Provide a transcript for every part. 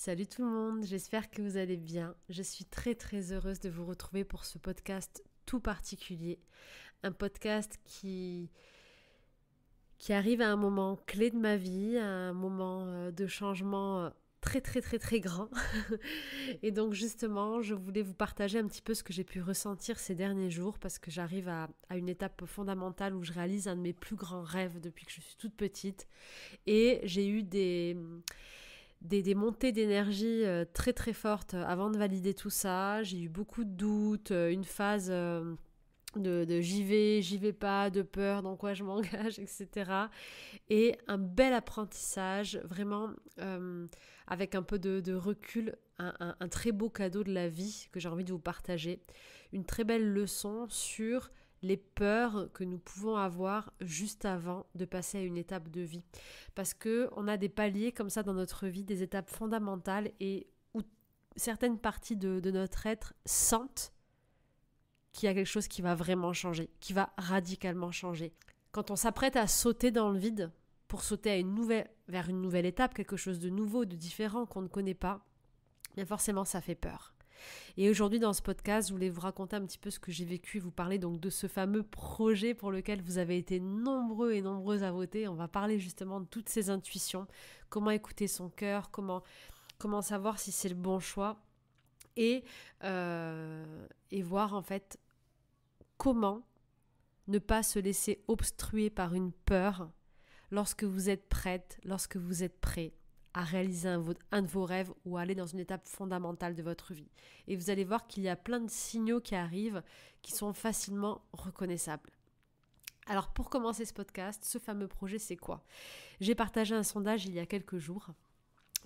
Salut tout le monde, j'espère que vous allez bien. Je suis très très heureuse de vous retrouver pour ce podcast tout particulier. Un podcast qui arrive à un moment clé de ma vie, à un moment de changement très très très très grand. Et donc justement, je voulais vous partager un petit peu ce que j'ai pu ressentir ces derniers jours parce que j'arrive à une étape fondamentale où je réalise un de mes plus grands rêves depuis que je suis toute petite. Et j'ai eu des montées d'énergie très très fortes avant de valider tout ça. J'ai eu beaucoup de doutes, une phase de j'y vais pas, de peur, dans quoi je m'engage, etc. Et un bel apprentissage, vraiment avec un peu de recul, un très beau cadeau de la vie que j'ai envie de vous partager. Une très belle leçon sur les peurs que nous pouvons avoir juste avant de passer à une étape de vie. Parce qu'on a des paliers comme ça dans notre vie, des étapes fondamentales et où certaines parties de notre être sentent qu'il y a quelque chose qui va vraiment changer, qui va radicalement changer. Quand on s'apprête à sauter dans le vide pour sauter vers une nouvelle étape, quelque chose de nouveau, de différent qu'on ne connaît pas, bien forcément ça fait peur. Et aujourd'hui dans ce podcast, je voulais vous raconter un petit peu ce que j'ai vécu, vous parler donc de ce fameux projet pour lequel vous avez été nombreux et nombreuses à voter. On va parler justement de toutes ces intuitions, comment écouter son cœur, comment savoir si c'est le bon choix et voir en fait comment ne pas se laisser obstruer par une peur lorsque vous êtes prête, lorsque vous êtes prêt à réaliser un de vos rêves ou à aller dans une étape fondamentale de votre vie. Et vous allez voir qu'il y a plein de signaux qui arrivent qui sont facilement reconnaissables. Alors pour commencer ce podcast, ce fameux projet, c'est quoi ? J'ai partagé un sondage il y a quelques jours,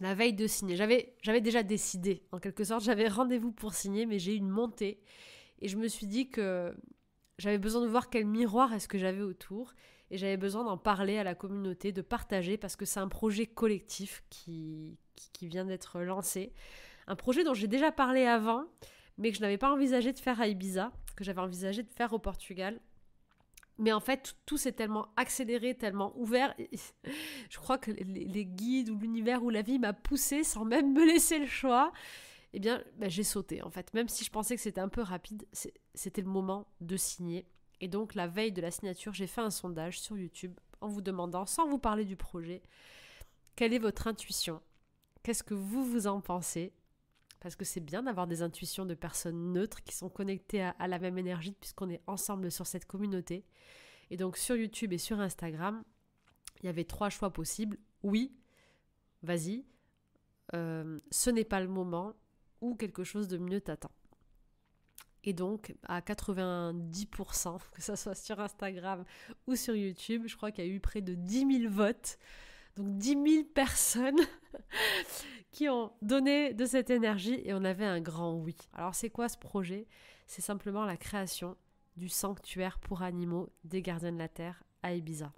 la veille de signer. J'avais déjà décidé, en quelque sorte, j'avais rendez-vous pour signer, mais j'ai eu une montée et je me suis dit que j'avais besoin de voir quel miroir est-ce que j'avais autour et j'avais besoin d'en parler à la communauté, de partager parce que c'est un projet collectif qui vient d'être lancé. Un projet dont j'ai déjà parlé avant, mais que je n'avais pas envisagé de faire à Ibiza, que j'avais envisagé de faire au Portugal. Mais en fait, tout s'est tellement accéléré, tellement ouvert. Je crois que les guides ou l'univers ou la vie m'a poussé sans même me laisser le choix. Eh bien, j'ai sauté en fait. Même si je pensais que c'était un peu rapide, c'était le moment de signer. Et donc, la veille de la signature, j'ai fait un sondage sur YouTube en vous demandant, sans vous parler du projet, quelle est votre intuition ? Qu'est-ce que vous en pensez ? Parce que c'est bien d'avoir des intuitions de personnes neutres qui sont connectées à la même énergie puisqu'on est ensemble sur cette communauté. Et donc, sur YouTube et sur Instagram, il y avait 3 choix possibles. Oui, vas-y, ce n'est pas le moment, ou quelque chose de mieux t'attend. Et donc, à 90%, que ce soit sur Instagram ou sur YouTube, je crois qu'il y a eu près de 10 000 votes. Donc 10 000 personnes qui ont donné de cette énergie et on avait un grand oui. Alors c'est quoi ce projet ? C'est simplement la création du sanctuaire pour animaux des Gardiens de la Terre à Ibiza.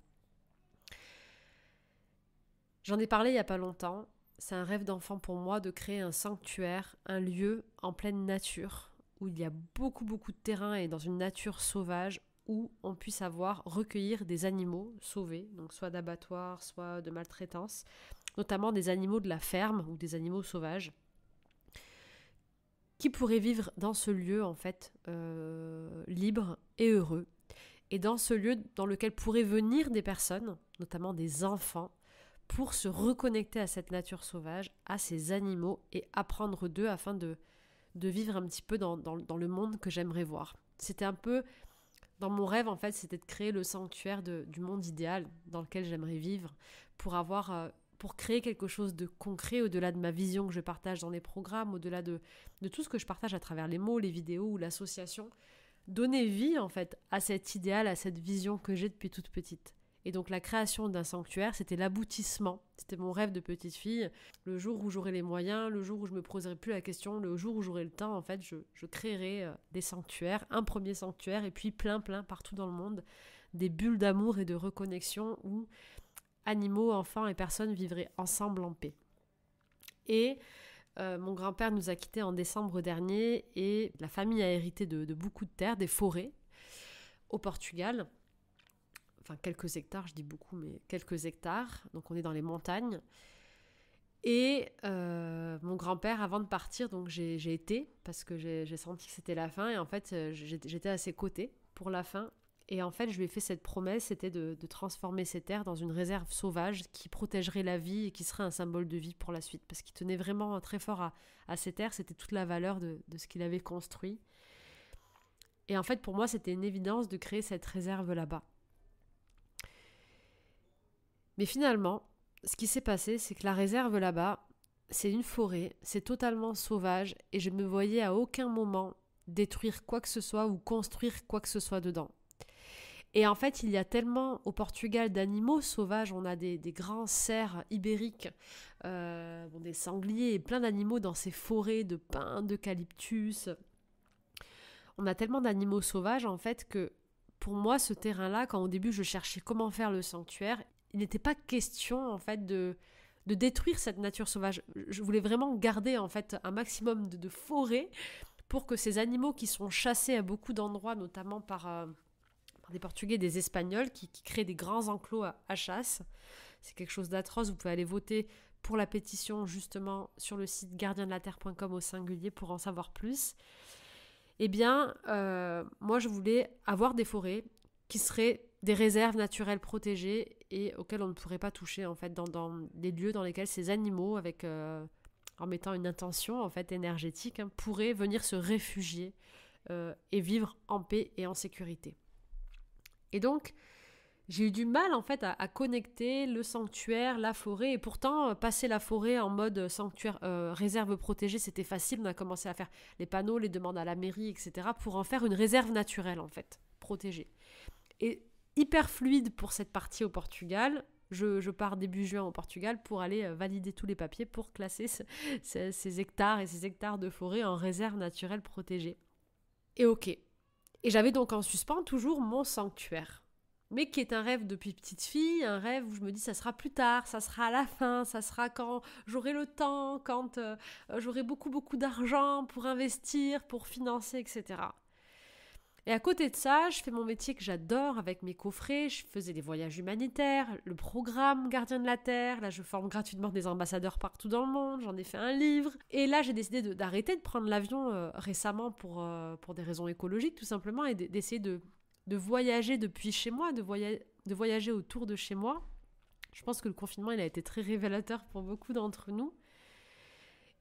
J'en ai parlé il n'y a pas longtemps. C'est un rêve d'enfant pour moi de créer un sanctuaire, un lieu en pleine nature, où il y a beaucoup de terrain et dans une nature sauvage, où on puisse recueillir des animaux sauvés, donc soit d'abattoirs, soit de maltraitance, notamment des animaux de la ferme ou des animaux sauvages, qui pourraient vivre dans ce lieu en fait libre et heureux. Et dans ce lieu dans lequel pourraient venir des personnes, notamment des enfants, pour se reconnecter à cette nature sauvage, à ces animaux et apprendre d'eux afin de vivre un petit peu dans le monde que j'aimerais voir. C'était un peu, dans mon rêve en fait, c'était de créer le sanctuaire du monde idéal dans lequel j'aimerais vivre pour créer quelque chose de concret au-delà de ma vision que je partage dans les programmes, au-delà de tout ce que je partage à travers les mots, les vidéos ou l'association, donner vie en fait à cet idéal, à cette vision que j'ai depuis toute petite. Et donc la création d'un sanctuaire, c'était l'aboutissement, c'était mon rêve de petite fille. Le jour où j'aurai les moyens, le jour où je me poserai plus la question, le jour où j'aurai le temps, en fait, je créerai des sanctuaires, un premier sanctuaire et puis plein partout dans le monde, des bulles d'amour et de reconnexion où animaux, enfants et personnes vivraient ensemble en paix. Et mon grand-père nous a quittés en décembre dernier et la famille a hérité de beaucoup de terres, des forêts au Portugal. Enfin, quelques hectares, je dis beaucoup, mais quelques hectares. Donc, on est dans les montagnes. Et mon grand-père avant de partir, donc j'ai été, parce que j'ai senti que c'était la fin, et en fait, j'étais à ses côtés pour la fin. Et en fait, je lui ai fait cette promesse, c'était de transformer ces terres dans une réserve sauvage qui protégerait la vie et qui serait un symbole de vie pour la suite. Parce qu'il tenait vraiment très fort à ces terres, c'était toute la valeur de ce qu'il avait construit. Et en fait, pour moi, c'était une évidence de créer cette réserve là-bas. Mais finalement, ce qui s'est passé, c'est que la réserve là-bas, c'est une forêt, c'est totalement sauvage, et je ne me voyais à aucun moment détruire quoi que ce soit ou construire quoi que ce soit dedans. Et en fait, il y a tellement au Portugal d'animaux sauvages, on a des grands cerfs ibériques, des sangliers et plein d'animaux dans ces forêts de pins, d'eucalyptus. On a tellement d'animaux sauvages en fait que pour moi, ce terrain-là, quand au début je cherchais comment faire le sanctuaire, il n'était pas question en fait de détruire cette nature sauvage. Je voulais vraiment garder en fait un maximum de forêt pour que ces animaux qui sont chassés à beaucoup d'endroits, notamment par des Portugais, des Espagnols, qui créent des grands enclos à chasse. C'est quelque chose d'atroce. Vous pouvez aller voter pour la pétition justement sur le site gardiendelaterre.com au singulier pour en savoir plus. Eh bien, moi je voulais avoir des forêts qui seraient des réserves naturelles protégées et auxquelles on ne pourrait pas toucher en fait dans des lieux dans lesquels ces animaux, en mettant une intention en fait énergétique, pourraient venir se réfugier et vivre en paix et en sécurité. Et donc, j'ai eu du mal en fait à connecter le sanctuaire, la forêt, et pourtant passer la forêt en mode sanctuaire, réserve protégée, c'était facile. On a commencé à faire les panneaux, les demandes à la mairie, etc. pour en faire une réserve naturelle en fait, protégée. Et hyper fluide pour cette partie au Portugal. Je pars début juin au Portugal pour aller valider tous les papiers pour classer ces hectares et ces hectares de forêt en réserve naturelle protégée. Et ok. Et j'avais donc en suspens toujours mon sanctuaire. Mais qui est un rêve depuis petite fille, un rêve où je me dis ça sera plus tard, ça sera à la fin, ça sera quand j'aurai le temps, quand j'aurai beaucoup d'argent pour investir, pour financer, etc. Et à côté de ça, je fais mon métier que j'adore avec mes coffrets, je faisais des voyages humanitaires, le programme Gardien de la Terre, là je forme gratuitement des ambassadeurs partout dans le monde, j'en ai fait un livre. Et là j'ai décidé d'arrêter de prendre l'avion récemment pour des raisons écologiques tout simplement et d'essayer de voyager depuis chez moi, de voyager autour de chez moi. Je pense que le confinement il a été très révélateur pour beaucoup d'entre nous.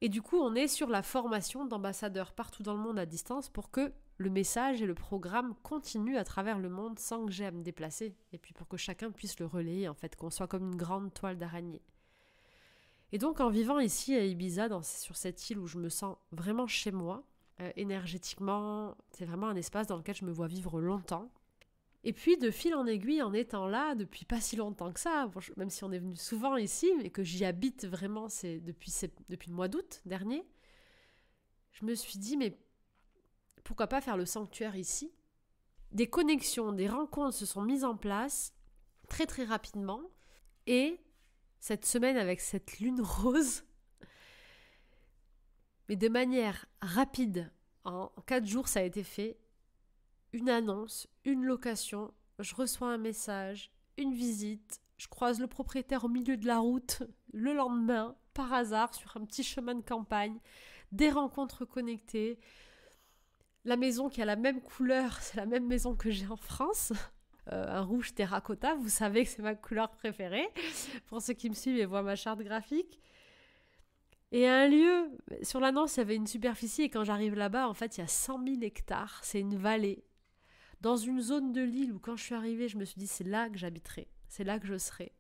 Et du coup, on est sur la formation d'ambassadeurs partout dans le monde à distance pour que le message et le programme continuent à travers le monde sans que j'aie à me déplacer. Et puis pour que chacun puisse le relayer, en fait, qu'on soit comme une grande toile d'araignée. Et donc, en vivant ici à Ibiza, sur cette île où je me sens vraiment chez moi, énergétiquement, c'est vraiment un espace dans lequel je me vois vivre longtemps. Et puis, de fil en aiguille, en étant là depuis pas si longtemps que ça, même si on est venu souvent ici, mais que j'y habite vraiment, c'est depuis le mois d'août dernier, je me suis dit, mais pourquoi pas faire le sanctuaire ici ? Des connexions, des rencontres se sont mises en place très très rapidement. Et cette semaine avec cette lune rose, mais de manière rapide, en 4 jours ça a été fait, une annonce, une location, je reçois un message, une visite, je croise le propriétaire au milieu de la route le lendemain, par hasard, sur un petit chemin de campagne, des rencontres connectées, la maison qui a la même couleur, c'est la même maison que j'ai en France, un rouge terracotta, vous savez que c'est ma couleur préférée, pour ceux qui me suivent et voient ma charte graphique. Et un lieu, sur l'annonce il y avait une superficie et quand j'arrive là-bas, en fait il y a 100 000 hectares, c'est une vallée. Dans une zone de l'île où quand je suis arrivée, je me suis dit c'est là que j'habiterai, c'est là que je serai,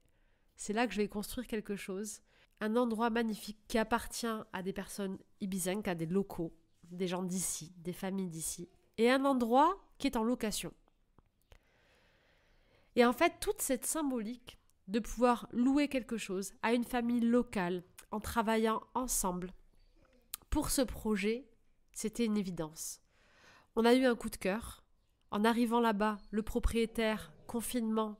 c'est là que je vais construire quelque chose. Un endroit magnifique qui appartient à des personnes ibizenques, à des locaux, des gens d'ici, des familles d'ici. Et un endroit qui est en location. Et en fait, toute cette symbolique de pouvoir louer quelque chose à une famille locale en travaillant ensemble pour ce projet, c'était une évidence. On a eu un coup de cœur. En arrivant là-bas, le propriétaire, confinement,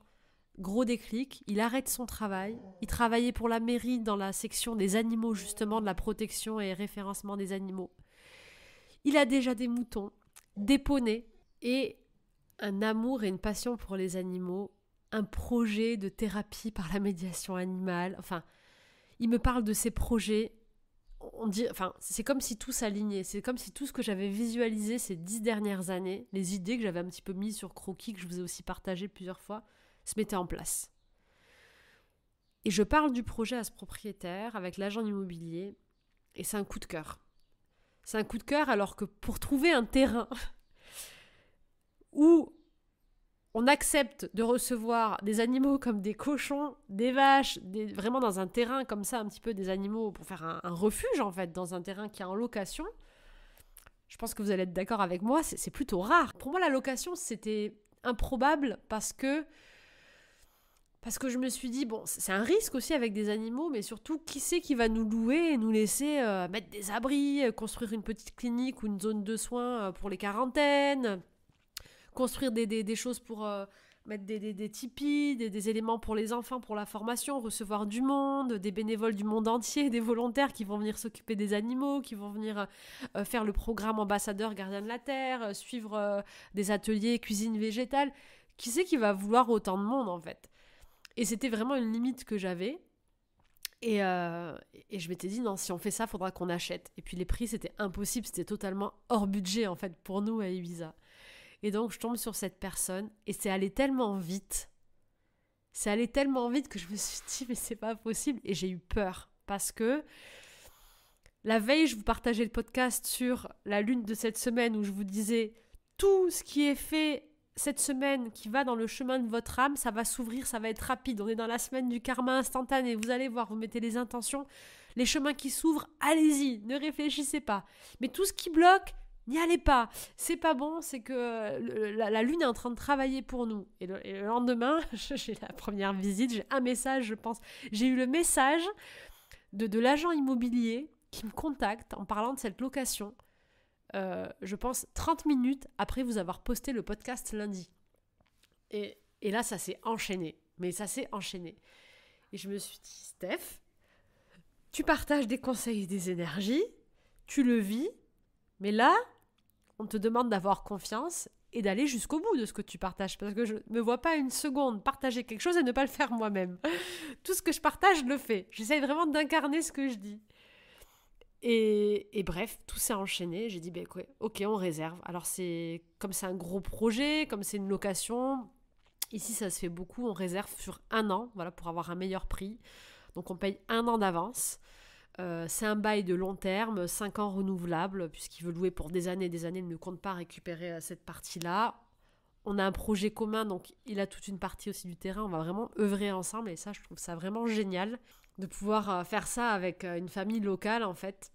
gros déclic, il arrête son travail. Il travaillait pour la mairie dans la section des animaux, justement, de la protection et référencement des animaux. Il a déjà des moutons, des poneys et un amour et une passion pour les animaux, un projet de thérapie par la médiation animale. Enfin, il me parle de ces projets c'est comme si tout s'alignait, c'est comme si tout ce que j'avais visualisé ces 10 dernières années, les idées que j'avais un petit peu mises sur croquis, que je vous ai aussi partagé plusieurs fois, se mettaient en place. Et je parle du projet à ce propriétaire avec l'agent immobilier, et c'est un coup de cœur. C'est un coup de cœur alors que pour trouver un terrain où on accepte de recevoir des animaux comme des cochons, des vaches, vraiment dans un terrain comme ça, un petit peu des animaux pour faire un refuge en fait, dans un terrain qui est en location, je pense que vous allez être d'accord avec moi, c'est plutôt rare. Pour moi, la location, c'était improbable parce que je me suis dit, bon, c'est un risque aussi avec des animaux, mais surtout, qui c'est qui va nous louer et nous laisser mettre des abris, construire une petite clinique ou une zone de soins pour les quarantaines, construire des choses pour mettre des tipis, des éléments pour les enfants, pour la formation, recevoir du monde, des bénévoles du monde entier, des volontaires qui vont venir s'occuper des animaux, qui vont venir faire le programme ambassadeur gardien de la terre, suivre des ateliers cuisine végétale. Qui c'est qui va vouloir autant de monde en fait ? Et c'était vraiment une limite que j'avais. Et je m'étais dit, non, si on fait ça, il faudra qu'on achète. Et puis les prix, c'était impossible, c'était totalement hors budget en fait pour nous à Ibiza. Et donc, je tombe sur cette personne et c'est allé tellement vite. C'est allé tellement vite que je me suis dit, mais c'est pas possible. Et j'ai eu peur parce que la veille, je vous partageais le podcast sur la lune de cette semaine où je vous disais tout ce qui est fait cette semaine qui va dans le chemin de votre âme, ça va s'ouvrir, ça va être rapide. On est dans la semaine du karma instantané. Vous allez voir, vous mettez les intentions, les chemins qui s'ouvrent, allez-y, ne réfléchissez pas. Mais tout ce qui bloque, n'y allez pas, c'est pas bon, c'est que la lune est en train de travailler pour nous. Et le lendemain, j'ai la première visite, j'ai un message, je pense. J'ai eu le message de l'agent immobilier qui me contacte en parlant de cette location, je pense 30 minutes après vous avoir posté le podcast lundi. Et là, ça s'est enchaîné. Mais ça s'est enchaîné. Et je me suis dit, Steph, tu partages des conseils et des énergies, tu le vis, mais là, on te demande d'avoir confiance et d'aller jusqu'au bout de ce que tu partages. Parce que je ne me vois pas une seconde partager quelque chose et ne pas le faire moi-même. Tout ce que je partage, je le fais. J'essaye vraiment d'incarner ce que je dis. Et bref, tout s'est enchaîné. J'ai dit, ok, on réserve. Alors, comme c'est un gros projet, comme c'est une location, ici, ça se fait beaucoup. On réserve sur 1 an, voilà, pour avoir un meilleur prix. Donc, on paye 1 an d'avance. C'est un bail de long terme, 5 ans renouvelable, puisqu'il veut louer pour des années et des années, il ne compte pas récupérer cette partie-là. On a un projet commun, donc il a toute une partie aussi du terrain, on va vraiment œuvrer ensemble, et ça, je trouve ça vraiment génial, de pouvoir faire ça avec une famille locale, en fait.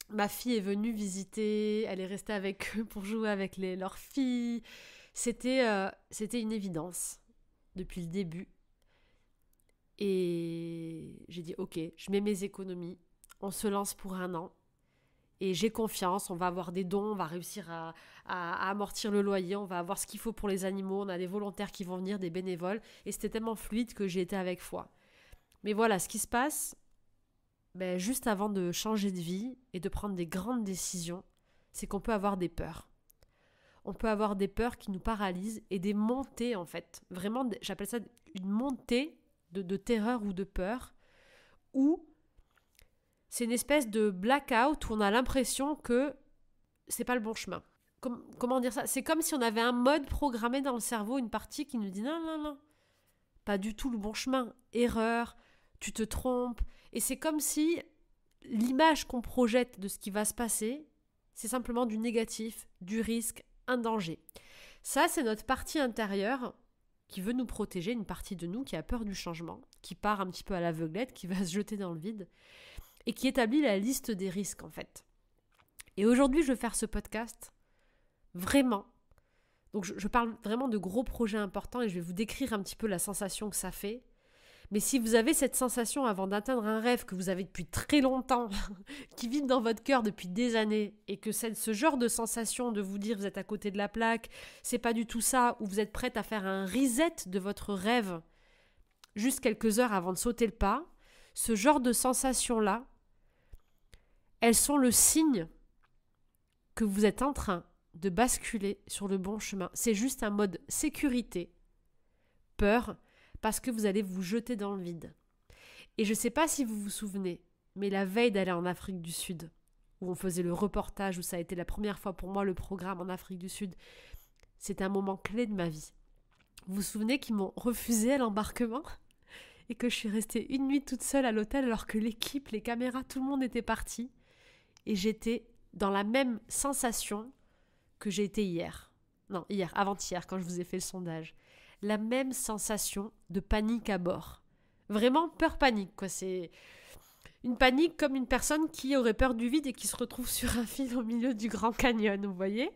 Ma fille est venue visiter, elle est restée avec eux pour jouer avec leurs filles. C'était une évidence, depuis le début. Et j'ai dit, ok, je mets mes économies, on se lance pour 1 an et j'ai confiance, on va avoir des dons, on va réussir à amortir le loyer, on va avoir ce qu'il faut pour les animaux, on a des volontaires qui vont venir, des bénévoles, et c'était tellement fluide que j'ai été avec foi. Mais voilà, ce qui se passe, juste avant de changer de vie et de prendre des grandes décisions, c'est qu'on peut avoir des peurs. On peut avoir des peurs qui nous paralysent et des montées en fait. Vraiment, j'appelle ça une montée de terreur ou de peur, où c'est une espèce de blackout où on a l'impression que c'est pas le bon chemin. Comment dire ça ? C'est comme si on avait un mode programmé dans le cerveau, une partie qui nous dit non, pas du tout le bon chemin, erreur, tu te trompes. Et c'est comme si l'image qu'on projette de ce qui va se passer, c'est simplement du négatif, du risque, un danger. Ça, c'est notre partie intérieure qui veut nous protéger, une partie de nous qui a peur du changement, qui part un petit peu à l'aveuglette, qui va se jeter dans le vide, et qui établit la liste des risques en fait. Et aujourd'hui, je vais faire ce podcast vraiment. Donc je parle vraiment de gros projets importants et je vais vous décrire un petit peu la sensation que ça fait. Mais si vous avez cette sensation avant d'atteindre un rêve que vous avez depuis très longtemps, qui vit dans votre cœur depuis des années, et que c'est ce genre de sensation de vous dire vous êtes à côté de la plaque, c'est pas du tout ça, ou vous êtes prête à faire un reset de votre rêve juste quelques heures avant de sauter le pas, ce genre de sensations-là, elles sont le signe que vous êtes en train de basculer sur le bon chemin. C'est juste un mode sécurité, peur, parce que vous allez vous jeter dans le vide. Et je ne sais pas si vous vous souvenez, mais la veille d'aller en Afrique du Sud, où on faisait le reportage, où ça a été la première fois pour moi le programme en Afrique du Sud, c'était un moment clé de ma vie. Vous vous souvenez qu'ils m'ont refusé à l'embarquement et que je suis restée une nuit toute seule à l'hôtel alors que l'équipe, les caméras, tout le monde était parti et j'étais dans la même sensation que j'ai été avant-hier quand je vous ai fait le sondage. La même sensation de panique à bord. Vraiment peur-panique, quoi. C'est une panique comme une personne qui aurait peur du vide et qui se retrouve sur un fil au milieu du Grand Canyon, vous voyez ?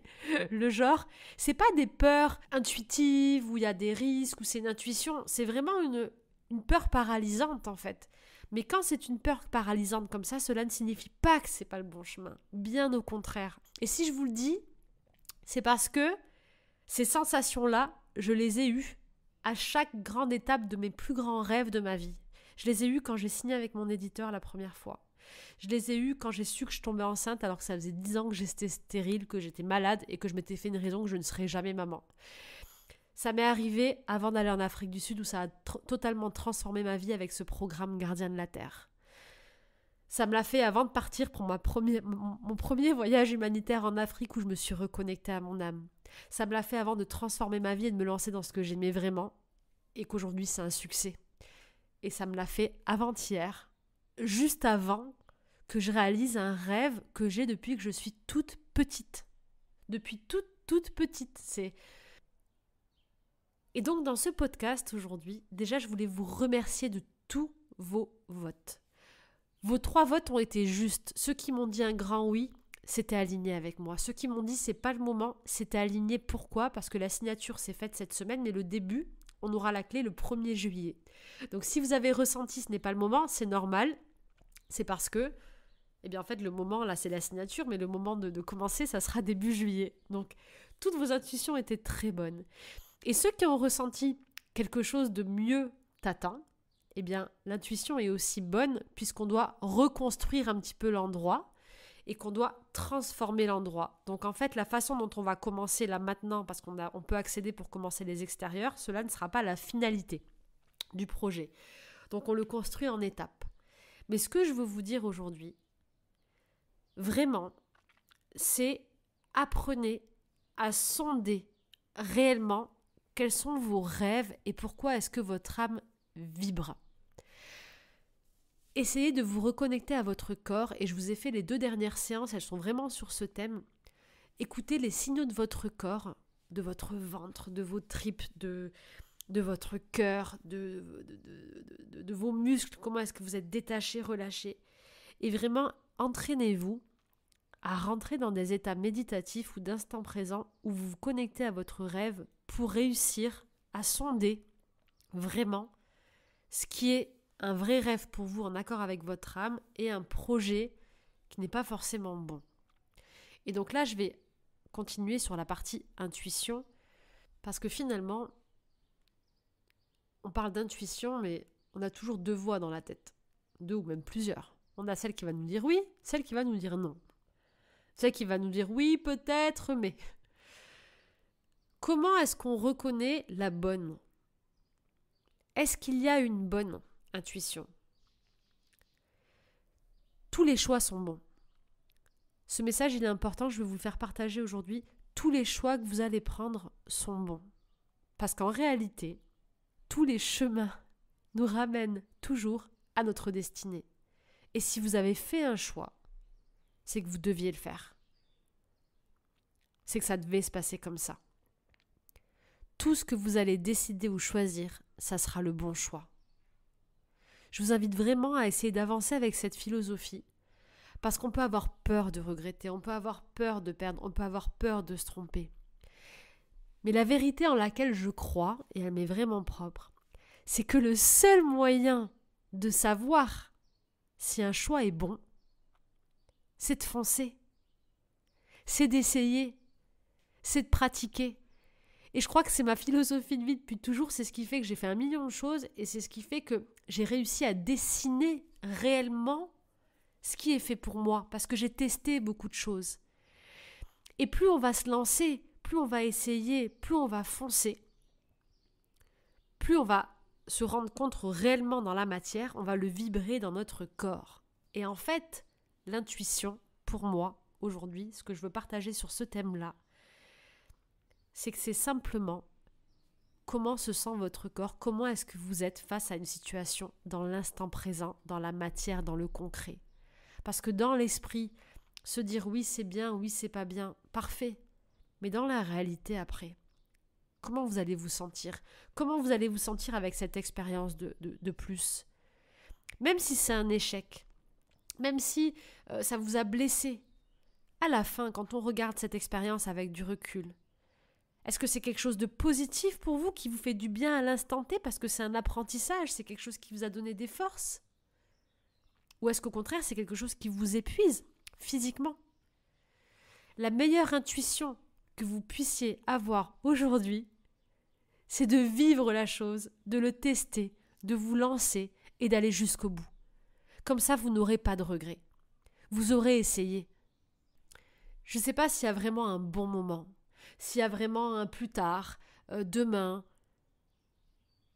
Le genre, c'est pas des peurs intuitives où il y a des risques, où c'est une intuition, c'est vraiment une peur paralysante en fait. Mais quand c'est une peur paralysante comme ça, cela ne signifie pas que c'est pas le bon chemin. Bien au contraire. Et si je vous le dis, c'est parce que ces sensations-là, je les ai eues à chaque grande étape de mes plus grands rêves de ma vie. Je les ai eues quand j'ai signé avec mon éditeur la première fois. Je les ai eues quand j'ai su que je tombais enceinte alors que ça faisait 10 ans que j'étais stérile, que j'étais malade et que je m'étais fait une raison que je ne serais jamais maman. Ça m'est arrivé avant d'aller en Afrique du Sud où ça a totalement transformé ma vie avec ce programme Gardien de la Terre. Ça me l'a fait avant de partir pour mon premier voyage humanitaire en Afrique où je me suis reconnectée à mon âme. Ça me l'a fait avant de transformer ma vie et de me lancer dans ce que j'aimais vraiment et qu'aujourd'hui c'est un succès. Et ça me l'a fait avant-hier, juste avant que je réalise un rêve que j'ai depuis que je suis toute petite. Depuis toute petite. Et donc dans ce podcast aujourd'hui, déjà je voulais vous remercier de tous vos votes. Vos 3 votes ont été justes. Ceux qui m'ont dit un grand oui, c'était aligné avec moi. Ceux qui m'ont dit c'est pas le moment, c'était aligné. Pourquoi ? Parce que la signature s'est faite cette semaine, mais le début, on aura la clé le 1er juillet. Donc si vous avez ressenti ce n'est pas le moment, c'est normal. C'est parce que, en fait, le moment, là, c'est la signature, mais le moment de commencer, ça sera début juillet. Donc, toutes vos intuitions étaient très bonnes. Et ceux qui ont ressenti quelque chose de mieux t'attend, l'intuition est aussi bonne puisqu'on doit reconstruire un petit peu l'endroit et qu'on doit transformer l'endroit. Donc en fait, la façon dont on va commencer là maintenant, parce qu'on peut accéder pour commencer les extérieurs, cela ne sera pas la finalité du projet. Donc on le construit en étapes. Mais ce que je veux vous dire aujourd'hui, vraiment, c'est apprenez à sonder réellement quels sont vos rêves et pourquoi est-ce que votre âme vibre. Essayez de vous reconnecter à votre corps et je vous ai fait les 2 dernières séances, elles sont vraiment sur ce thème. Écoutez les signaux de votre corps, de votre ventre, de vos tripes, de votre cœur, de vos muscles, comment est-ce que vous êtes détaché, relâché. Et vraiment, entraînez-vous à rentrer dans des états méditatifs ou d'instant présent où vous vous connectez à votre rêve pour réussir à sonder vraiment ce qui est un vrai rêve pour vous en accord avec votre âme et un projet qui n'est pas forcément bon. Et donc là, je vais continuer sur la partie intuition parce que finalement, on parle d'intuition, mais on a toujours 2 voix dans la tête. 2 ou même plusieurs. On a celle qui va nous dire oui, celle qui va nous dire non. Celle qui va nous dire oui, peut-être, mais... Comment est-ce qu'on reconnaît la bonne ? Est-ce qu'il y a une bonne intuition ? Tous les choix sont bons. Ce message, il est important, je vais vous le faire partager aujourd'hui. Tous les choix que vous allez prendre sont bons. Parce qu'en réalité, tous les chemins nous ramènent toujours à notre destinée. Et si vous avez fait un choix, c'est que vous deviez le faire. C'est que ça devait se passer comme ça. Tout ce que vous allez décider ou choisir, ça sera le bon choix. Je vous invite vraiment à essayer d'avancer avec cette philosophie parce qu'on peut avoir peur de regretter, on peut avoir peur de perdre, on peut avoir peur de se tromper. Mais la vérité en laquelle je crois, et elle m'est vraiment propre, c'est que le seul moyen de savoir si un choix est bon, c'est de foncer, c'est d'essayer, c'est de pratiquer. Et je crois que c'est ma philosophie de vie depuis toujours, c'est ce qui fait que j'ai fait 1 million de choses et c'est ce qui fait que j'ai réussi à dessiner réellement ce qui est fait pour moi parce que j'ai testé beaucoup de choses. Et plus on va se lancer, plus on va essayer, plus on va foncer, plus on va se rendre compte réellement dans la matière, on va le vibrer dans notre corps. Et en fait, l'intuition, pour moi, aujourd'hui, ce que je veux partager sur ce thème-là, c'est que c'est simplement comment se sent votre corps, comment est-ce que vous êtes face à une situation dans l'instant présent, dans la matière, dans le concret. Parce que dans l'esprit, se dire oui c'est bien, oui c'est pas bien, parfait. Mais dans la réalité après, comment vous allez vous sentir? Comment vous allez vous sentir avec cette expérience de plus? Même si c'est un échec, même si ça vous a blessé, à la fin, quand on regarde cette expérience avec du recul, est-ce que c'est quelque chose de positif pour vous, qui vous fait du bien à l'instant T parce que c'est un apprentissage, c'est quelque chose qui vous a donné des forces? Ou est-ce qu'au contraire, c'est quelque chose qui vous épuise physiquement? La meilleure intuition que vous puissiez avoir aujourd'hui, c'est de vivre la chose, de le tester, de vous lancer et d'aller jusqu'au bout. Comme ça, vous n'aurez pas de regrets. Vous aurez essayé. Je ne sais pas s'il y a vraiment un bon moment, s'il y a vraiment un plus tard, demain.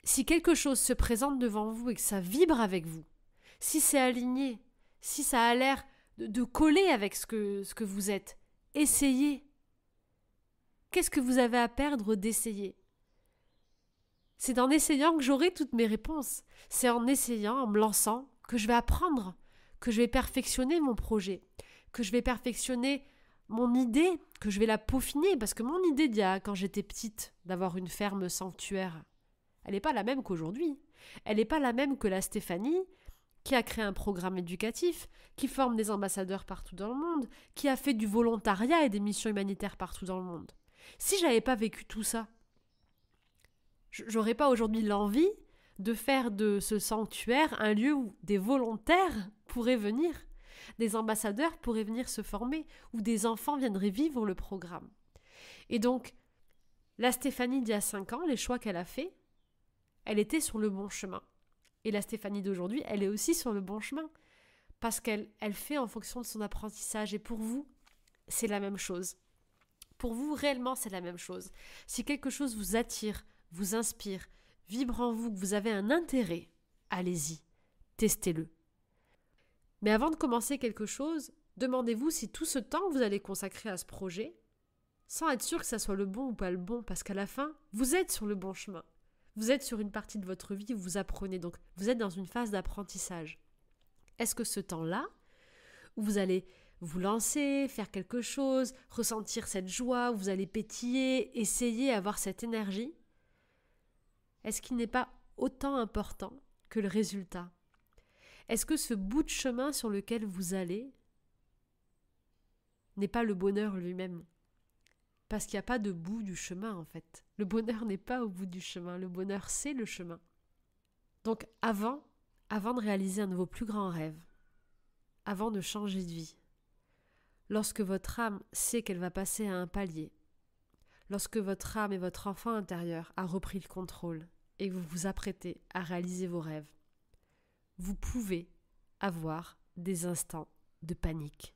Si quelque chose se présente devant vous et que ça vibre avec vous, si c'est aligné, si ça a l'air de coller avec ce que vous êtes, essayez. Qu'est-ce que vous avez à perdre d'essayer? C'est en essayant que j'aurai toutes mes réponses. C'est en essayant, en me lançant, que je vais apprendre, que je vais perfectionner mon projet, que je vais perfectionner mon idée, que je vais la peaufiner. Parce que mon idée quand j'étais petite, d'avoir une ferme sanctuaire, elle n'est pas la même qu'aujourd'hui. Elle n'est pas la même que la Stéphanie, qui a créé un programme éducatif, qui forme des ambassadeurs partout dans le monde, qui a fait du volontariat et des missions humanitaires partout dans le monde. Si je n'avais pas vécu tout ça, j'aurais pas aujourd'hui l'envie de faire de ce sanctuaire un lieu où des volontaires pourraient venir, des ambassadeurs pourraient venir se former, où des enfants viendraient vivre le programme. Et donc, la Stéphanie d'il y a 5 ans, les choix qu'elle a faits, elle était sur le bon chemin. Et la Stéphanie d'aujourd'hui, elle est aussi sur le bon chemin, parce qu'elle fait en fonction de son apprentissage. Et pour vous, c'est la même chose. Pour vous, réellement, c'est la même chose. Si quelque chose vous attire, vous inspire, vibre en vous, que vous avez un intérêt, allez-y, testez-le. Mais avant de commencer quelque chose, demandez-vous si tout ce temps que vous allez consacrer à ce projet, sans être sûr que ça soit le bon ou pas le bon, parce qu'à la fin, vous êtes sur le bon chemin. Vous êtes sur une partie de votre vie où vous apprenez, donc vous êtes dans une phase d'apprentissage. Est-ce que ce temps-là, où vous allez vous lancer, faire quelque chose, ressentir cette joie, où vous allez pétiller, essayer, avoir cette énergie, est-ce qu'il n'est pas autant important que le résultat? Est-ce que ce bout de chemin sur lequel vous allez n'est pas le bonheur lui-même? Parce qu'il n'y a pas de bout du chemin en fait. Le bonheur n'est pas au bout du chemin, le bonheur c'est le chemin. Donc avant de réaliser un de vos plus grands rêves, avant de changer de vie, lorsque votre âme sait qu'elle va passer à un palier, lorsque votre âme et votre enfant intérieur a repris le contrôle et que vous vous apprêtez à réaliser vos rêves, vous pouvez avoir des instants de panique.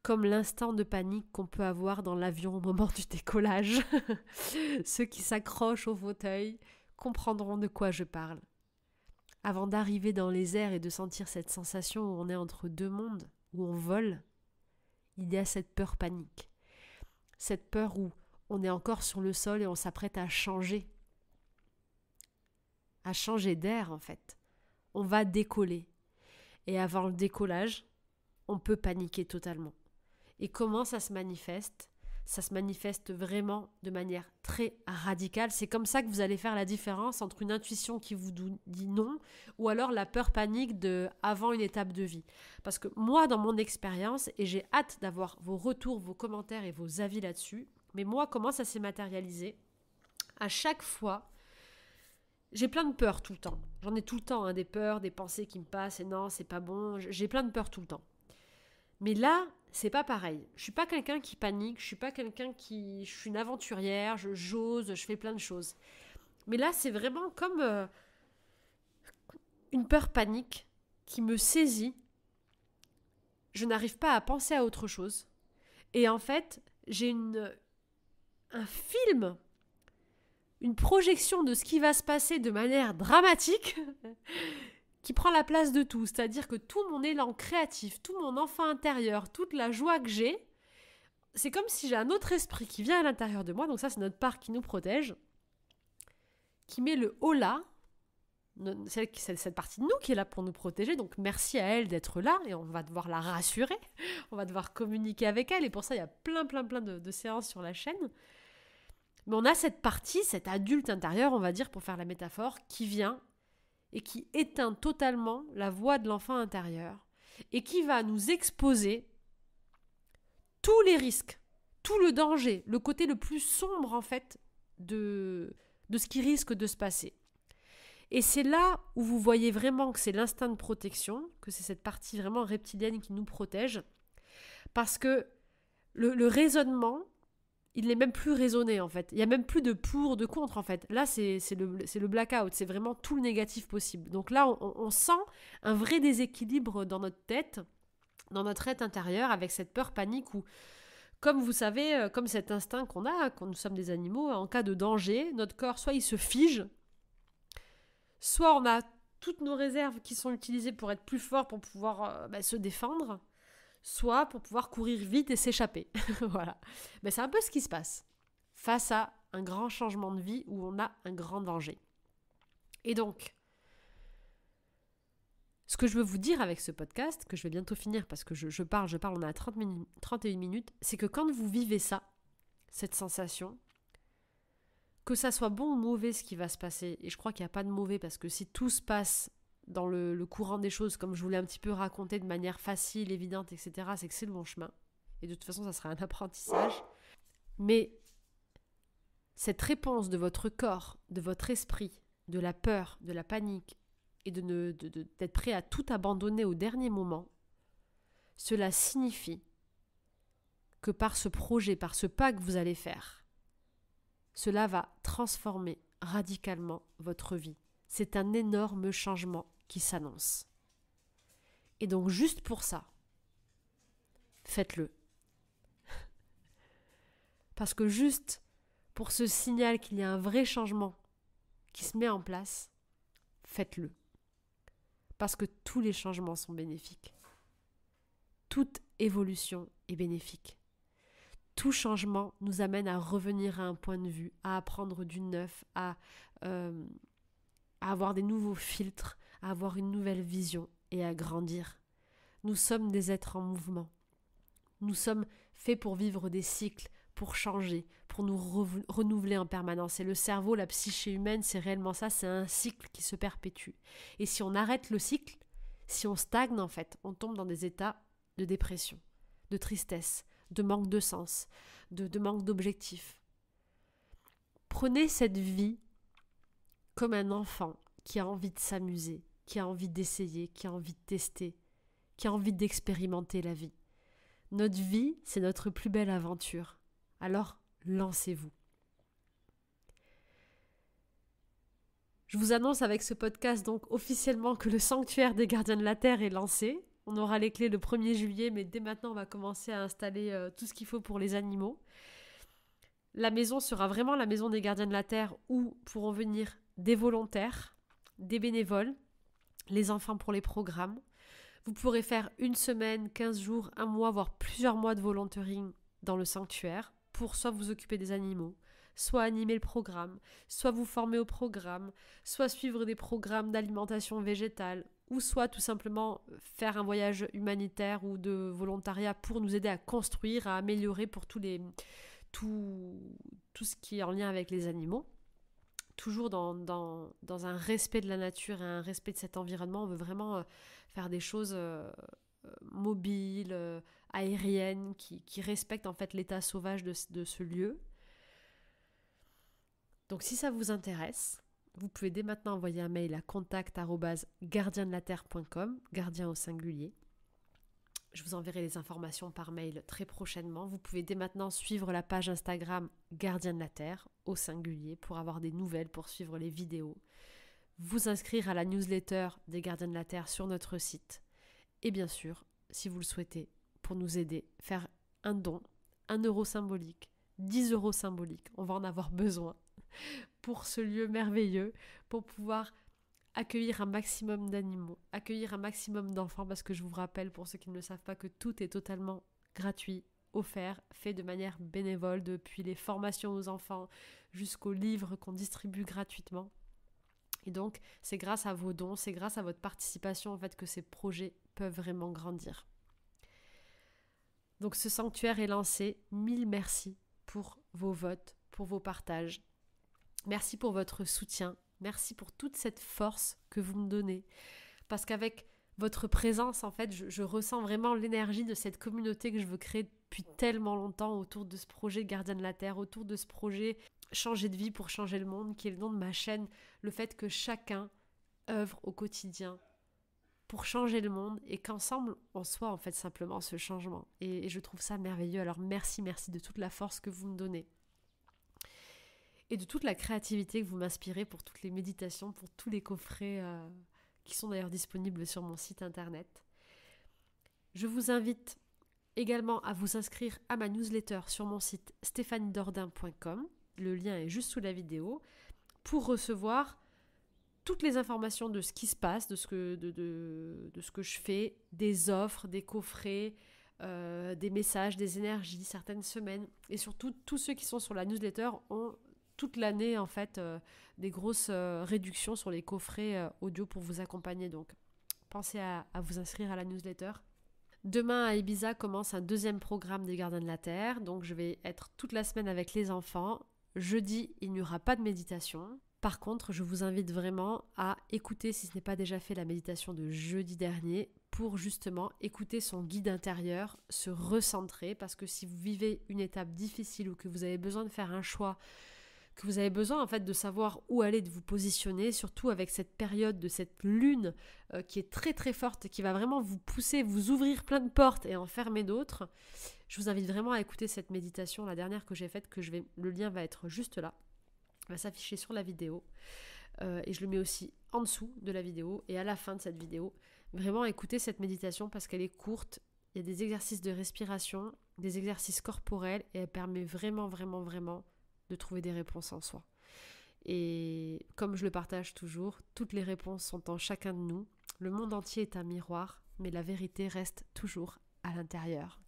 Comme l'instant de panique qu'on peut avoir dans l'avion au moment du décollage. Ceux qui s'accrochent au fauteuil comprendront de quoi je parle. Avant d'arriver dans les airs et de sentir cette sensation où on est entre deux mondes, où on vole, il y a cette peur panique. Cette peur où on est encore sur le sol et on s'apprête à changer d'air en fait. On va décoller. Et avant le décollage, on peut paniquer totalement. Et comment ça se manifeste? Ça se manifeste vraiment de manière très radicale. C'est comme ça que vous allez faire la différence entre une intuition qui vous dit non ou alors la peur panique avant une étape de vie. Parce que moi, dans mon expérience, et j'ai hâte d'avoir vos retours, vos commentaires et vos avis là-dessus, mais moi, comment ça s'est matérialisé? À chaque fois, j'ai plein de peurs tout le temps. J'en ai tout le temps, des peurs, des pensées qui me passent, et non, c'est pas bon. J'ai plein de peurs tout le temps. Mais là, c'est pas pareil. Je suis pas quelqu'un qui panique, je suis une aventurière, j'ose, je fais plein de choses. Mais là, c'est vraiment comme une peur panique qui me saisit. Je n'arrive pas à penser à autre chose. Et en fait, j'ai un film, une projection de ce qui va se passer de manière dramatique qui prend la place de tout. C'est-à-dire que tout mon élan créatif, tout mon enfant intérieur, toute la joie que j'ai, c'est comme si j'ai un autre esprit qui vient à l'intérieur de moi. Donc ça, c'est notre part qui nous protège, qui met le haut là, cette partie de nous qui est là pour nous protéger. Donc merci à elle d'être là et on va devoir la rassurer. On va devoir communiquer avec elle. Et pour ça, il y a plein de séances sur la chaîne. Mais on a cette partie, cet adulte intérieur, on va dire, pour faire la métaphore, qui vient et qui éteint totalement la voix de l'enfant intérieur et qui va nous exposer tous les risques, tout le danger, le côté le plus sombre en fait de ce qui risque de se passer. Et c'est là où vous voyez vraiment que c'est l'instinct de protection, que c'est cette partie vraiment reptilienne qui nous protège, parce que le raisonnement, il n'est même plus raisonné en fait. Il n'y a même plus de pour, de contre en fait. Là, c'est le blackout, c'est vraiment tout le négatif possible. Donc là, on sent un vrai déséquilibre dans notre tête, dans notre être intérieur, avec cette peur panique où, comme vous savez, comme cet instinct qu'on a, quand nous sommes des animaux, en cas de danger, notre corps, soit il se fige, soit on a toutes nos réserves qui sont utilisées pour être plus fort, pour pouvoir se défendre, soit pour pouvoir courir vite et s'échapper. Voilà. Mais c'est un peu ce qui se passe face à un grand changement de vie où on a un grand danger. Et donc, ce que je veux vous dire avec ce podcast, que je vais bientôt finir parce que je parle, on est à 31 minutes, c'est que quand vous vivez ça, cette sensation, que ça soit bon ou mauvais ce qui va se passer, et je crois qu'il n'y a pas de mauvais parce que si tout se passe dans le courant des choses, comme je vous l'ai un petit peu raconté de manière facile, évidente, etc., c'est que c'est le bon chemin. Et de toute façon, ça sera un apprentissage. Mais cette réponse de votre corps, de votre esprit, de la peur, de la panique, et d'être prêt à tout abandonner au dernier moment, cela signifie que par ce projet, par ce pas que vous allez faire, cela va transformer radicalement votre vie. C'est un énorme changement qui s'annonce. Et donc juste pour ça, faites-le. Parce que juste pour ce signal qu'il y a un vrai changement qui se met en place, faites-le. Parce que tous les changements sont bénéfiques. Toute évolution est bénéfique. Tout changement nous amène à revenir à un point de vue, à apprendre du neuf, à avoir des nouveaux filtres, à avoir une nouvelle vision et à grandir. Nous sommes des êtres en mouvement. Nous sommes faits pour vivre des cycles, pour changer, pour nous renouveler en permanence. Et le cerveau, la psyché humaine, c'est réellement ça, c'est un cycle qui se perpétue. Et si on arrête le cycle, si on stagne en fait, on tombe dans des états de dépression, de tristesse, de manque de sens, de manque d'objectifs. Prenez cette vie comme un enfant qui a envie de s'amuser, qui a envie d'essayer, qui a envie de tester, qui a envie d'expérimenter la vie. Notre vie, c'est notre plus belle aventure. Alors, lancez-vous. Je vous annonce avec ce podcast donc officiellement que le sanctuaire des gardiens de la Terre est lancé. On aura les clés le 1er juillet, mais dès maintenant, on va commencer à installer tout ce qu'il faut pour les animaux. La maison sera vraiment la maison des gardiens de la Terre où pourront venir des volontaires, des bénévoles, les enfants pour les programmes. Vous pourrez faire 1 semaine, 15 jours, 1 mois, voire plusieurs mois de volontaring dans le sanctuaire pour soit vous occuper des animaux, soit animer le programme, soit vous former au programme, soit suivre des programmes d'alimentation végétale, ou soit tout simplement faire un voyage humanitaire ou de volontariat pour nous aider à construire, à améliorer pour tout ce qui est en lien avec les animaux. Toujours dans un respect de la nature et un respect de cet environnement. On veut vraiment faire des choses mobiles, aériennes, qui respectent en fait l'état sauvage de ce lieu. Donc si ça vous intéresse, vous pouvez dès maintenant envoyer un mail à contact@gardiendelaterre.com, gardien au singulier. Je vous enverrai les informations par mail très prochainement. Vous pouvez dès maintenant suivre la page Instagram Gardien de la Terre au singulier pour avoir des nouvelles, pour suivre les vidéos. Vous inscrire à la newsletter des Gardiens de la Terre sur notre site. Et bien sûr, si vous le souhaitez, pour nous aider, faire un don, 1 euro symbolique, 10 euros symboliques. On va en avoir besoin pour ce lieu merveilleux, pour pouvoir accueillir un maximum d'animaux, accueillir un maximum d'enfants, parce que je vous rappelle, pour ceux qui ne le savent pas, que tout est totalement gratuit, offert, fait de manière bénévole, depuis les formations aux enfants jusqu'aux livres qu'on distribue gratuitement. Et donc, c'est grâce à vos dons, c'est grâce à votre participation en fait que ces projets peuvent vraiment grandir. Donc ce sanctuaire est lancé. 1000 merci pour vos votes, pour vos partages. Merci pour votre soutien. Merci pour toute cette force que vous me donnez. Parce qu'avec votre présence, en fait, je ressens vraiment l'énergie de cette communauté que je veux créer depuis tellement longtemps autour de ce projet Gardien de la Terre, autour de ce projet Changer de vie pour changer le monde, qui est le nom de ma chaîne. Le fait que chacun œuvre au quotidien pour changer le monde et qu'ensemble, on soit en fait simplement ce changement. Et je trouve ça merveilleux. Alors merci de toute la force que vous me donnez. Et de toute la créativité que vous m'inspirez pour toutes les méditations, pour tous les coffrets qui sont d'ailleurs disponibles sur mon site internet. Je vous invite également à vous inscrire à ma newsletter sur mon site stephaniedordain.com. Le lien est juste sous la vidéo pour recevoir toutes les informations de ce qui se passe, de ce que je fais, des offres, des coffrets, des messages, des énergies, certaines semaines. Et surtout, tous ceux qui sont sur la newsletter ont toute l'année en fait des grosses réductions sur les coffrets audio pour vous accompagner. Donc, pensez à vous inscrire à la newsletter. Demain à Ibiza commence un deuxième programme des Gardiens de la Terre. Donc, je vais être toute la semaine avec les enfants. Jeudi, il n'y aura pas de méditation. Par contre, je vous invite vraiment à écouter, si ce n'est pas déjà fait, la méditation de jeudi dernier pour justement écouter son guide intérieur, se recentrer, parce que si vous vivez une étape difficile ou que vous avez besoin de faire un choix, que vous avez besoin en fait de savoir où aller, de vous positionner, surtout avec cette période de cette lune qui est très très forte et qui va vraiment vous pousser, vous ouvrir plein de portes et en fermer d'autres, je vous invite vraiment à écouter cette méditation, la dernière que j'ai faite, le lien va être juste là. Va s'afficher sur la vidéo et je le mets aussi en dessous de la vidéo et à la fin de cette vidéo. Vraiment écoutez cette méditation parce qu'elle est courte, il y a des exercices de respiration, des exercices corporels et elle permet vraiment de trouver des réponses en soi. Et comme je le partage toujours, toutes les réponses sont en chacun de nous. Le monde entier est un miroir, mais la vérité reste toujours à l'intérieur.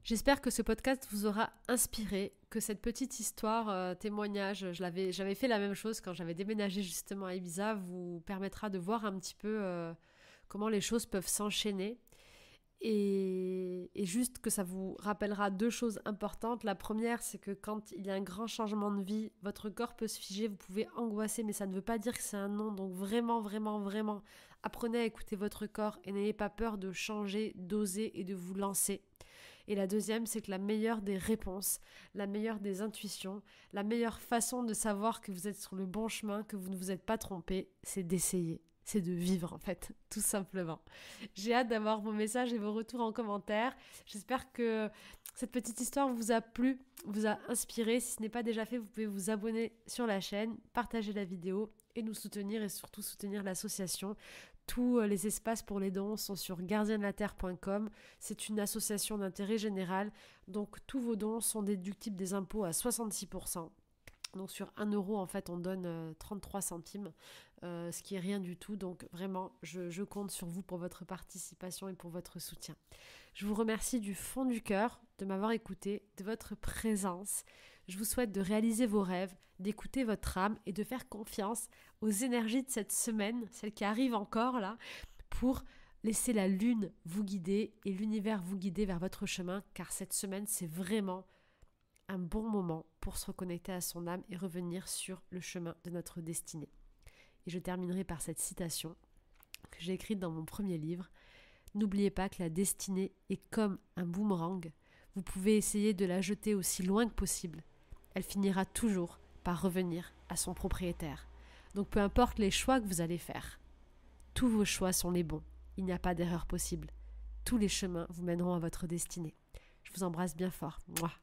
J'espère que ce podcast vous aura inspiré, que cette petite histoire, témoignage, j'avais fait la même chose quand j'avais déménagé justement à Ibiza, vous permettra de voir un petit peu comment les choses peuvent s'enchaîner et juste que ça vous rappellera deux choses importantes. La première, c'est que quand il y a un grand changement de vie, votre corps peut se figer, vous pouvez angoisser, mais ça ne veut pas dire que c'est un non. Donc vraiment, apprenez à écouter votre corps et n'ayez pas peur de changer, d'oser et de vous lancer. Et la deuxième, c'est que la meilleure des réponses, la meilleure des intuitions, la meilleure façon de savoir que vous êtes sur le bon chemin, que vous ne vous êtes pas trompé, c'est d'essayer. C'est de vivre en fait, tout simplement. J'ai hâte d'avoir vos messages et vos retours en commentaire. J'espère que cette petite histoire vous a plu, vous a inspiré. Si ce n'est pas déjà fait, vous pouvez vous abonner sur la chaîne, partager la vidéo et nous soutenir et surtout soutenir l'association. Tous les espaces pour les dons sont sur gardiendelaterre.com. C'est une association d'intérêt général, donc tous vos dons sont déductibles des impôts à 66%. Donc sur 1 euro, en fait, on donne 33 centimes, ce qui est rien du tout. Donc vraiment, je compte sur vous pour votre participation et pour votre soutien. Je vous remercie du fond du cœur de m'avoir écouté, de votre présence. Je vous souhaite de réaliser vos rêves, d'écouter votre âme et de faire confiance aux énergies de cette semaine, celle qui arrive encore là, pour laisser la lune vous guider et l'univers vous guider vers votre chemin, car cette semaine, c'est vraiment un bon moment pour se reconnecter à son âme et revenir sur le chemin de notre destinée. Et je terminerai par cette citation que j'ai écrite dans mon premier livre. N'oubliez pas que la destinée est comme un boomerang. Vous pouvez essayer de la jeter aussi loin que possible. Elle finira toujours par revenir à son propriétaire. Donc peu importe les choix que vous allez faire, tous vos choix sont les bons. Il n'y a pas d'erreur possible. Tous les chemins vous mèneront à votre destinée. Je vous embrasse bien fort. Mouah.